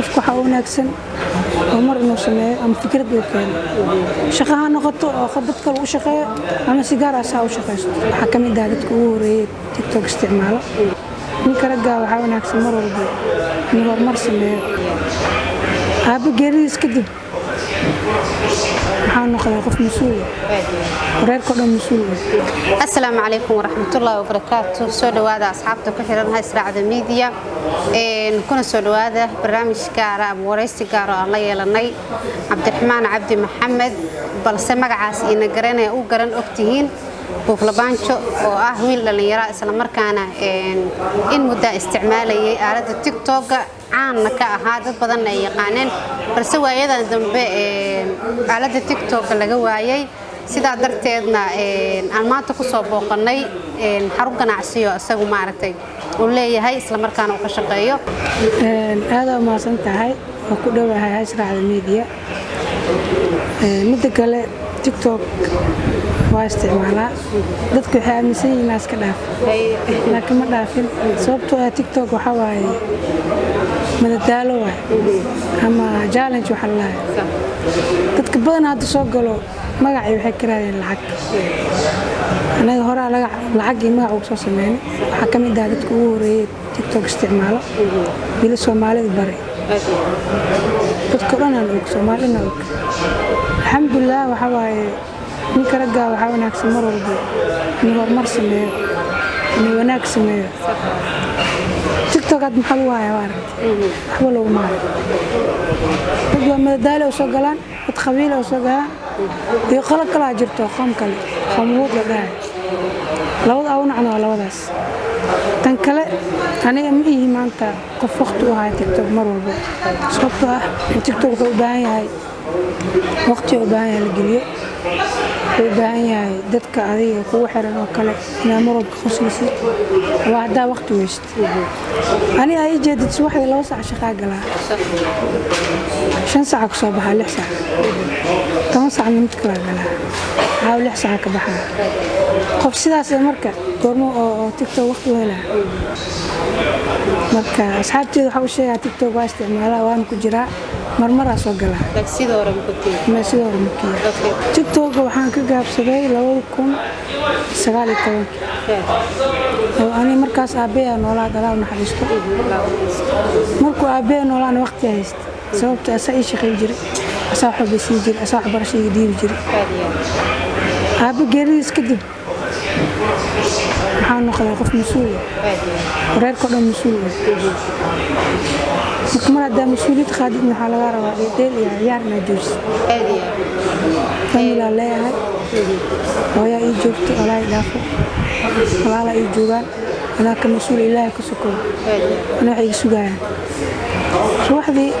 qofku waxa wanaagsan oo mar inuu sameeyo ama fikrad uu keeno shaqo ha noqoto oo dad kale u shaqeeyo ama sigaar asaa u shaqeysto waxa ka mid ah dadka ugu horeeyay TikTok isticmaalo ninka ragga waxa wanaagsan mar walba inuu horumar sameeyo aaba geeridiis kadib waxaan noqday qof mas'uul reerka dhan mas'uul assalaamu calaykum waraxmatullaahi wabarakaatuh soo dhawaada asxaabta ku xiran Haysraacada Media kuna soo dhawaada barnaamij gaar ah wareysi gaar ah la yeelanay Cabdiraxmaan Cabdi Maxamed balse magacaas ina garanay u garan ogtihiin buuflabaanjo oo ah wiil dhalinyaro isla markaana in muddo isticmaalayay aaladda TikTok caan ka ahaa dad badan ay yaqaaneen balse waayadan dambe aaladda TikTok laga waayay sidaa darteedna aan maanta ku soo booqanay xarun ganacsiyo isagu maaragtay uu leeyahay isla markaana uu ka shaqeeyo aad u maasan tahay oo ku dhawahay Haysraacada Media midda kale TikTok waa isticmaalaa dadku waxay aaminsan yihiin inaas ka dhaaf laakiin ma dhaafin sababtoo ah TikTok waxa waaye madadaalo ama challenge waxa la yiraahdo dadka badan hadda soo galo magacay waxay ka raadiyeen lacag anaga hore lacag iyo magac ugu soo sameeyay waxa ka mid ah dadka ugu horeeyay TikTok isticmaalo bil Soomaalida bari dadka dhan aan og Soomaalina og alxamdulillah waxa waaye ninka ragga waxa wanaagsan mar walba inuu horumar sameeyo inuu wanaag sameeyo TikTok aad maxaa lagu hayaa waxba lagu maayo dad waa madadaalo soo galaan dad qabiil soo galaan iyo qalab kala jirto qom kale qomwood la dhahay labada awnacna waa labadaas tan kale aniga ma ihi maanta qof waqti u hayo TikTok mar walba sababtoo ah TikTok wuxuu u baahan yahay waqti u baahan yahay la geliyo wuxuu u baahan yahay dadka adiga kugu xiran oo kale inaa mar walba khusaysid waa haddaa waqti weyst aniga ay jeedid subaxdii 2 saac shaqaa galaa 5 saac ku soo baxaa 6 saac 10 saac mid kala galaa haa 6 saac ka baxaa qof sidaas marka goormo oo TikTok waqti u helaa marka asxaabteedu waxa uu sheegay TikTok waa isticmaalaa waan ku jiraa marmara soo galaa sidoo hore ma sidoo hore TikTok waxaan ka gaabsaday 2019 oo ani markaas aabay noolaa dalaa naxariisto markuu aabay noolaan waqti hayst sababta ay shaqeyn jiray asaa xubisiin jiray asaa barashada diibi jiray aabay geeridiis kadib waxaan noqday qof mas'uul reerka dhan mas'uul marka hada mas'uuliyad qaadid waxa laga rabaa deel iyo ciyaarna joos famila leeyahay hooyo ay joogto walaa dhaafo walaala ay joogaan ana ka mas'uul ilaahay ka sokow ana ay sugayaan subaxdii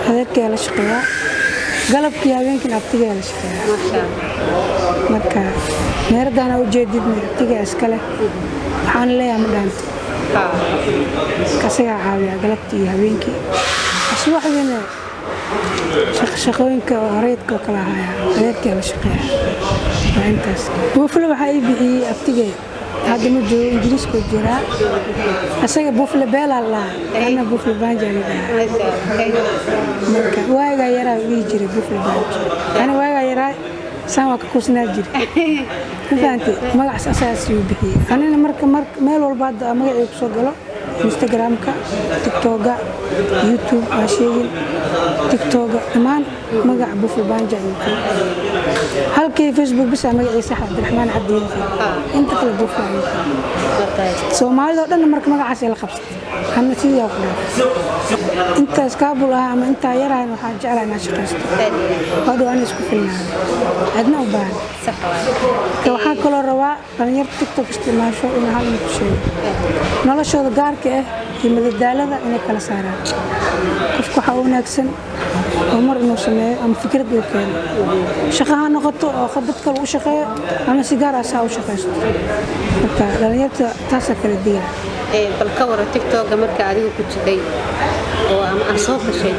adeerkay la shaqeeyaa galabkii habeenkii abtiga la shaqeeyaa marka meerdana u jeedidna abtiga iskale waxaan leeyahay ma dhaanto kasiga caawiya galabtii habeenkii subaxdiina shaqooyinka horeedka kala haya adeerkay la shaqeeyaa intaas buufle waxa ay bixiyay abtiga hadda ma joogo ingiriiska jira asaga buufle beela la ana buufle baanjani marka waaga yaraa ii jiray buufle baanji ana waaga yaraa sama ka kusnaa jiray intaanti magac asaas uu bixiyay anina marka meel walba magac ku soo galo Instagram-ka TikTok-ga YouTube asheen TikTok-ga amaan magac buufle baanjani halkii Facebook bisa magaciisa Cabdiraxmaan Cabdi inta kala buufle Soomaalida dhan marka magacaas la qabsatay ana sidoo kale inta iskaabul ah ama inta yaraan waxa jecel inaan shaqeysto wado aan isku filnaa adna u baahan waxa kale rabaa dhalinyarada TikTok isticmaasho in hal mid sheego noloshooda gaarka ah iyo madadaalada inay kala saaraan qofku waxa wanaagsan oo mar inuu sameeyo ama fikrad uu keeno shaqo ha noqoto oo dad kale u shaqeeyo ama sigaar asaa u shaqeysto marka dhalinyarada taas kala diga bal ka wara TikTok marka adigu ku jiray oo aan soo gashay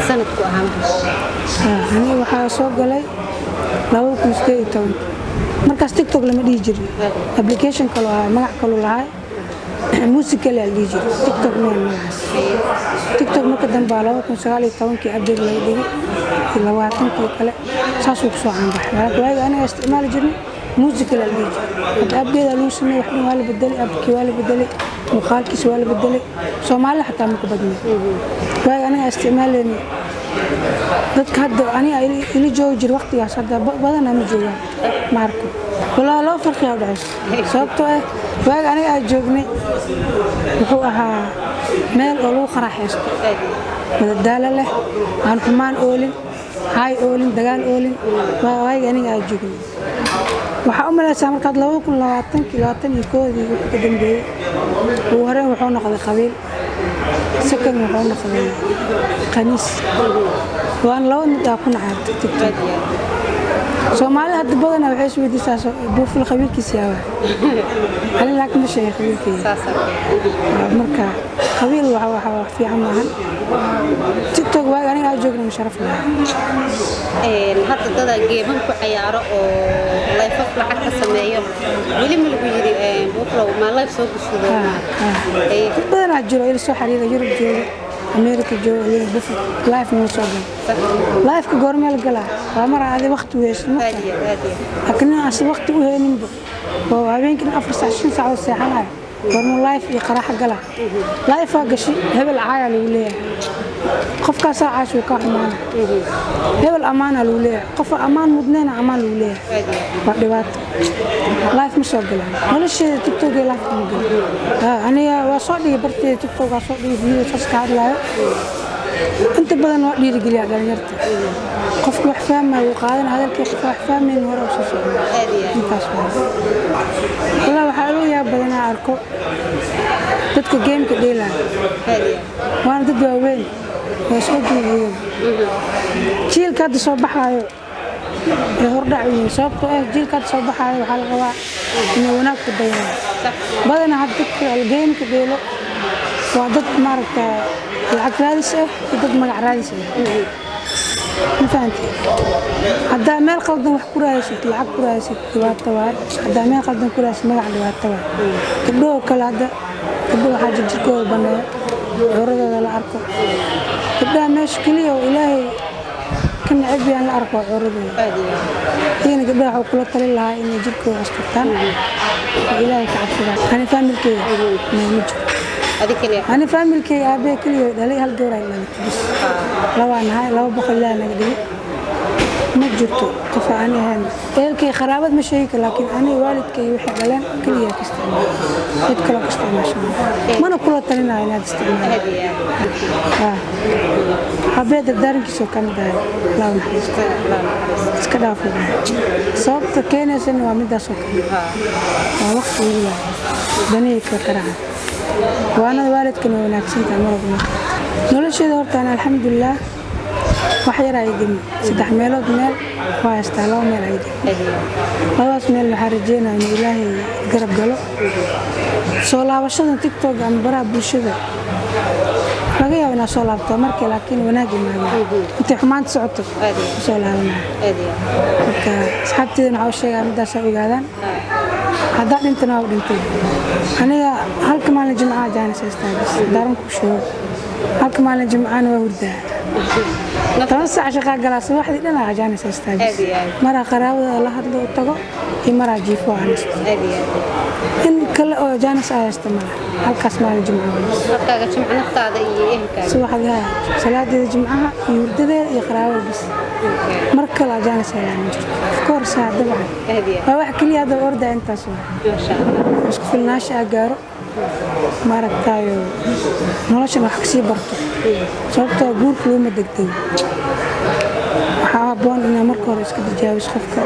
sanadku ahaan ani waxa soo galay 2018 markaas TikTok lama dhigi jirin application kale magac kale lahaay musical la dhigi jiray TikTok magacaas TikTok marka dambe 2019 update laga dhigay 20 kale saas uu soo caanbaxay waayo aniga isticmaali jirnay musical la dhigi jiray update lagu sameeyay wax wala bedelay abki wala bedelay muuqaalkiis wala bedelay Soomaali xataa ma ku badnay waayo aniga isticmaalayni dadka hadda aniga ila joogi jir waqtigaas hadda badan ma joogaan marko wala loo farqiyo dhaas sababtoo ah waaga aniga ay joognay wuxuu ahaa meel oo lagu qaraxaysto madadaalo leh aan xumaan oolin hay oolin dagaal oolin waaga aniga ay joognay waxa u maleeyay markaad 2020 koodii wixii ka dambeeyay uu hore wuxuu noqday qabiil سكن وحنا خذي قميص وأنا لو نتاكل عاد تكتب سومالي هاد بدنا وحش ودي ساس بوف الخبير كيسيا على لكن مش شيء خبير كي مركا خبير وح في عمها تيك توك واقع أنا أجوجنا مشرف لها هاد الضد جيبهم كعيارة الله يفضل حتى سمايم ولي من البيري بوفلو ما الله يسوق الشذوذ بدنا أجرو إلى سو حريرة يوروب جو أمريكا جو اللي بوفل لايف من صوبه لايف كجورمال الجلا وامر هذا وقت ويش لكن أصل وقت وهين بو وهين كنا أفرس 20 ساعة والساعة ورمو لايف يقرأ حقلا لايف واقشي هبل عايل وليه قف كاسا عاش وكاح معنا هبل أمانة وليه قف أمان مدنين أمان وليه بعدوات لايف مش وقلا ولا شيء تيك توك لايف مقلا أنا وصلي برتي تيك توك وصلي فيديو تسكار لا أنت بدن وقلي رجلي على نيرتي قف وحفام ما يقارن هذا الكيف وحفام من وراء وصل أنت أسمع والله وحلو يا بدنا أركو dadka game ka dheelaa waan dad waaweyn oo soo jeediyay jiilka hadda soo baxayo ee hordhacay sababtoo ah jiilka hadda soo baxayo waxa la qabaa inuu wanaag ku dayaan badana hadda dadka game ka dheelo waa dad maaragta lacag raadis ah iyo dad magac raadis ah فهمتي هذا مال قلدن وح كرايس لعب كرايس دواتوا هذا مال قلدن كرايس ما عند دواتوا كله كلا هذا كله حاجة جركوا بنا ورد هذا الأركو كده مشكلة وإلهي كنا عبي عن الأركو ورد هنا كده حقول لها إن جركوا أسكتان إلهي كعبنا أنا فاهم الكي أنا فاهم الكي أبي كلي دليل هالدورة إلا بس لو أنا هاي لو بخل لا نقدر ما جبته قفاني هن الكي خرابات مش هيك لكن أنا والد كي يحب لنا كليه كستعمل يتكلم كستعمل شو ما نقول ترينا هنا تستعمل حبيت الدارن كيسو كم دار لا نحس كذا فوق صوت كينه سن وامدا سوق وقت ولا بني ككران وأنا والد كنا وناكسين تعمرنا نقول شيء دورت أنا الحمد لله وحير عيدين سدح ميلود ميل واستعلوا ميل عيدين خلاص ميل حرجينا إن إلهي قرب قلو صلاة وشذا تيك توك عم برا بالشذا لقيه وانا صلاة بتمرك لكن وناجي معي أنت حمان تسعته صلاة وانا صحبتي أنا عاوز شيء عم داسة وقادان هذا أنت ناود أنت أنا هل كمان الجمعة جانا سيستانس دارم كوشو هل كمان الجمعة أنا وورده توسع شقة جلاس واحد لنا جانا سيستانس مرة قراوة الله هذا الطاقة هي مرة جيفوا عنس إن كل جانس استمر هل كاسمع الجمعة هل كاسمع نقطة هذه سو واحد ها صلاة الجمعة يورده يقراوة بس مركلا جانس يعني كورس هذا بعد فواحد كل هذا ورده أنت سوا ما شاء الله مش في الناس أجارو ما ركتايو نلاش أنا حكسي برضو صوت أقول كلهم الدكتور حابون إن مركور إسكت جاوز خفك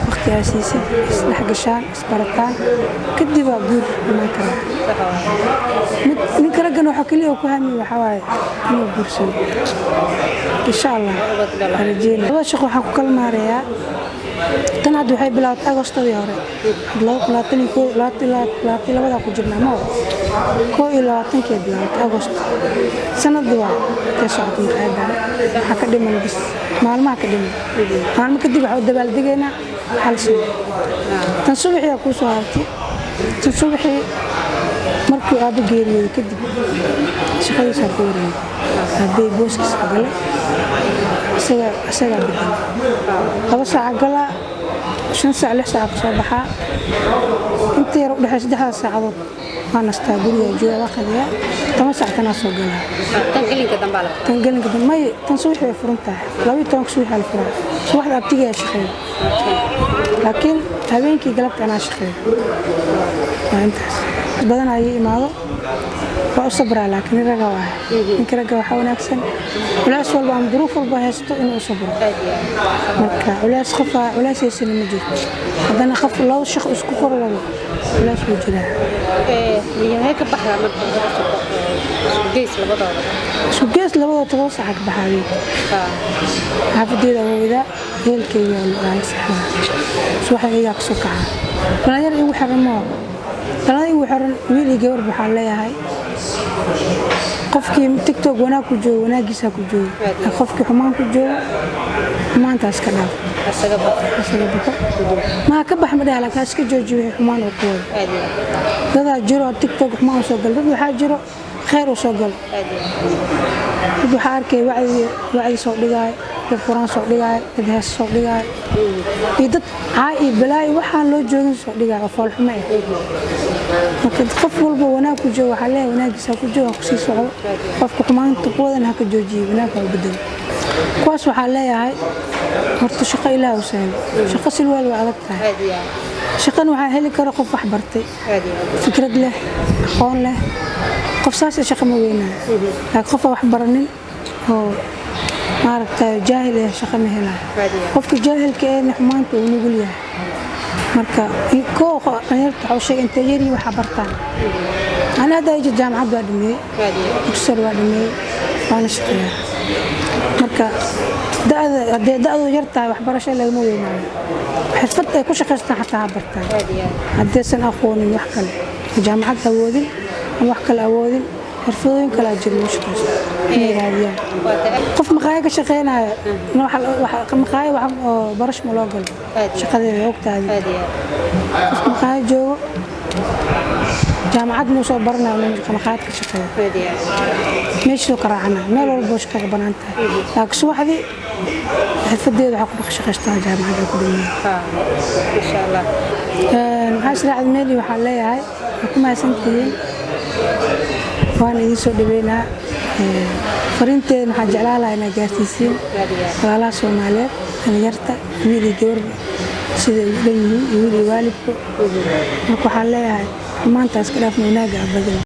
وقت أساسي لحق الشان إسبرتان كدي بقول ما كره نكره جنو حكلي وكهمي وحواي أنا برسول إن شاء الله رجينا هذا شغل حق كل مرة تنعد وحي بلاد أغسطس ياري بلاد لاتني كو لاتي لبدا كجرنا مو كو لاتني كبلاد أغسطس سنة دوا كسعة مقعدة أكاديمي بس معلومة أكاديمي معلومة كدي بعود دبل دقينا حال سنة تنصبحي أكو سوارتي تنصبحي markuu aabba geeriyooday kadib shaqadiisaa ku wareegay aabbay booskiisa galay isagaa bedelay 2 saac galaa 5 saac 6 saac kasoo baxaa inta yar u dhexay 3 saacadood waan nastaa guriga jooga qadiya 10 saac tanaa soo galaa tan gelinka dambe may tan subax way furan tahay 12 subax la furaa subaxda abtiga shaqeeyo laakiin habeenkii galabta anaa shaqeeyo waa intaas badan ay imaado waa u sabraa laakiin raga waa ninka raga waxa wanaagsan walaas walba aan duruuf walba haysto inuu sabro marka walaas qofa walaasaysan ma jirto hadana qof loo shaqo isku qorwado walaas wuu jiraa yahay ka baxaa marka isku gees labadooda 2 saac ka baxay xafadeeda wada heelkeeyo aan saxaa subax iyaga ka soo kaca walaal igu xirmo talada igu xiran wiil iyo gabar waxaa leeyahay qofkii TikTok wanaag ku joogo wanaagiisa ku joogo qofkii xumaan ku joogo xumaantaas ka dhaaf asaga baxo ma ka bax madhaha la kaas ka joojiyo xumaan oo ku wada dada jiro TikTok xumaan soo gal dad waxa jiro khayr oo soo gal dad waxa arkay wacdi soo dhigay dad quraan soo dhigay dad hees soo dhigay dad caay balaay waxaan loo joogin soo dhigay oo fool xumo marka qof walba wanaag ku joogo waxa leeyahay wanaagiisa ku joogo ku sii socdo qofka xumaanta ku wadana ka joojiyo wanaag oo bedel kuwaas waxa leeyahay horta shaqo ilaahay u sahlo shaqo si wal waa adag tahay shaqan waxa heli karo qof wax bartay fikrad leh aqoon leh qof saas shaqo ma weynaa laakiin qof wax baranin oo maaragtay jaahil ah shaqo ma helaa qofka jaahilka ee xumaanta uu nugul yahay marka koox ayarta xawshay inta yari waxa bartaan ana daaji jaamacad waa dhimay dugsiga waa dhimay waan shaqeeyaa marka daadoo yartaa waxbarasho lagama weynaayo xirfad ay ku shaqeystaan xataa bartaan haddaysan aqoonin wax kale jaamacad awoodin ama wax kale awoodin xirfadooyin kala jiro shaqeysto inay raadiyaan qof maqaayad ka shaqeynaya waxa maqaayad wax barash ma loo galo shaqadeeda ogtaadi qof maqaayad joogo jaamacad soo baranayo maqaayad ka shaqeeyo meeshii ka raacana meel walba shaqo banaanta laakiin subaxdii xirfadeeda waxa ku shaqeystaa jaamacada ku dhigay insha Allah maxaa meel waxa leeyahay ku maasantiin waan idin soo dhaweynaa farinteena waxa jeclaan lahaa inay gaarsiisiin walaalaha Soomaaliyeed dhalinyarta wiil iyo gabar sida ay leeyihiin wiil iyo waalidku marka waxa leeyahay maanta iska dhaaf wanaaga abadan